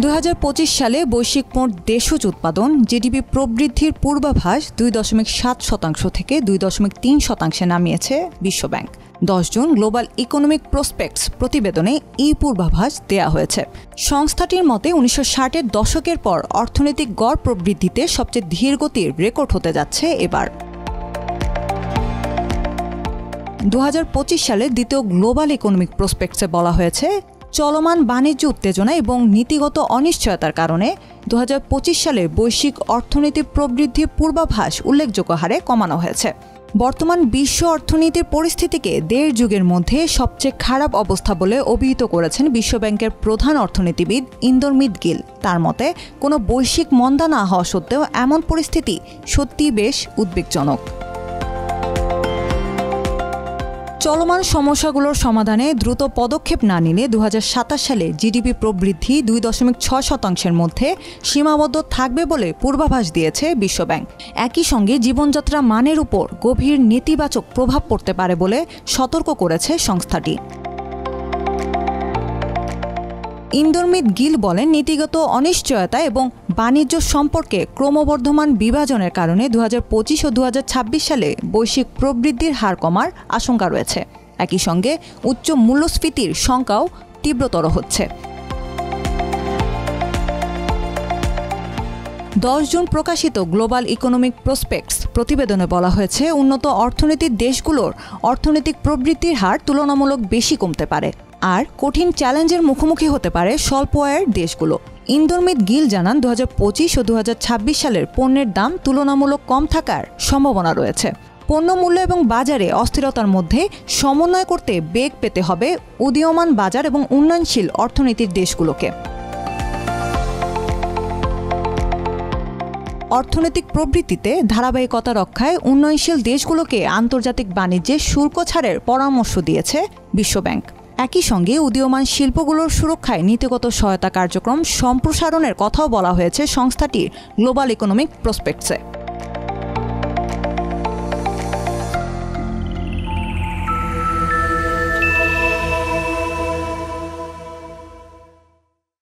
2025 সালে বৈশ্বিক মোট দেশজ উৎপাদন জিডিপি প্রবৃদ্ধির পূর্বাভাস 2.7% থেকে 2.3% নামিয়েছে বিশ্বব্যাংক। 10 জুন গ্লোবাল ইকোনমিক প্রসপেক্টস প্রতিবেদনে এই পূর্বাভাস দেয়া হয়েছে। সংস্থাটির মতে 1960-এর দশকের পর অর্থনৈতিক গড় প্রবৃদ্ধিতে সবচেয়ে ধীরগতির রেকর্ড হতে যাচ্ছে এবার। 2025 সালের দ্বিতীয় গ্লোবাল ইকোনমিক প্রসপেক্টসে বলা হয়েছে, চলমান বাণিজ্য উত্তেজনা এবং নীতিগত অনিশ্চয়তার কারণে 2025 সালে বৈশ্বিক অর্থনীতি প্রবৃদ্ধির পূর্বাভাস উল্লেখযোগ্য হারে কমানো হয়েছে। বর্তমান বিশ্ব অর্থনীতির পরিস্থিতিকে দেড় যুগের মধ্যে সবচেয়ে খারাপ অবস্থা বলে অভিহিত করেছেন বিশ্বব্যাংকের প্রধান অর্থনীতিবিদ ইন্দরমিত গিল। তার মতে, কোনো বৈশ্বিক মন্দা না হওয়া সত্ত্বেও এমন পরিস্থিতি সত্যিই বেশ উদ্বেগজনক। চলমান সমস্যাগুলোর সমাধানে দ্রুত পদক্ষেপ না নিলে 2027 সালে জিডিপি প্রবৃদ্ধি 2.6%-এর মধ্যে সীমাবদ্ধ থাকবে বলে পূর্বাভাস দিয়েছে বিশ্বব্যাংক। একই সঙ্গে জীবনযাত্রা মানের উপর গভীর নেতিবাচক প্রভাব পড়তে পারে বলে সতর্ক করেছে সংস্থাটি। ইন্দরমিত গিল বলেন, নীতিগত অনিশ্চয়তা এবং বাণিজ্য সম্পর্কে ক্রমবর্ধমান বিভাজনের কারণে 2025 ও 2026 সালে বৈশ্বিক প্রবৃদ্ধির হার কমার আশঙ্কা রয়েছে। একই সঙ্গে উচ্চ মূল্যস্ফীতির শঙ্কাও তীব্রতর হচ্ছে। 10 জুন প্রকাশিত গ্লোবাল ইকোনমিক প্রসপেক্টস প্রতিবেদনে বলা হয়েছে, উন্নত অর্থনীতির দেশগুলোর অর্থনৈতিক প্রবৃদ্ধির হার তুলনামূলক বেশি কমতে পারে, আর কঠিন চ্যালেঞ্জের মুখোমুখি হতে পারে স্বল্প আয়ের দেশগুলো। ইন্দরমিত গিল জানান, 2025 ও 2026 সালের পণ্যের দাম তুলনামূলক কম থাকার সম্ভাবনা রয়েছে। পণ্য মূল্য এবং বাজারে অস্থিরতার মধ্যে সমন্বয় করতে বেগ পেতে হবে উদীয়মান বাজার এবং উন্নয়নশীল অর্থনীতির দেশগুলোকে। অর্থনৈতিক প্রবৃদ্ধিতে ধারাবাহিকতা রক্ষায় উন্নয়নশীল দেশগুলোকে আন্তর্জাতিক বাণিজ্যে শুল্ক ছাড়ের পরামর্শ দিয়েছে বিশ্বব্যাংক। একই সঙ্গে উদীয়মান শিল্পগুলোর সুরক্ষায় নীতিগত সহায়তা কার্যক্রম সম্প্রসারণের কথাও বলা হয়েছে সংস্থাটির গ্লোবাল ইকোনমিক প্রসপেক্টসে।